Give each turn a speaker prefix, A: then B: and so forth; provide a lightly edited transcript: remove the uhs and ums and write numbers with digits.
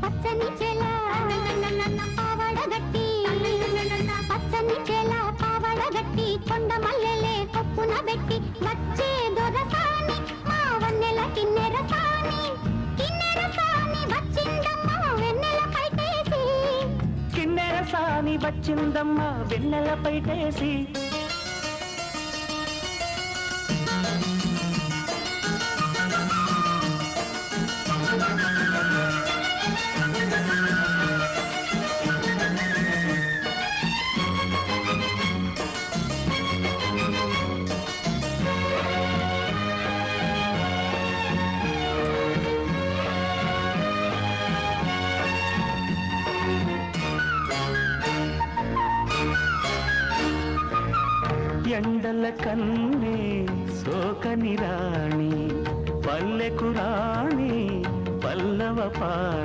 A: పచ్చని చేల పావడ గట్టి పచ్చని చేల పావడ గట్టి కొండ మల్లెలే కొప్పున పెట్టి వచ్చే దొరసాని మా వన్నెల కిన్నెర సాని వచ్చిందమ్మ వెన్నెల పైటేసి
B: కిన్నెర సాని వచ్చిందమ్మ వెన్నెల పైటేసి ఎండల కన్నే సోకని రాణి పల్లెకు రాణి పల్లవ పాణి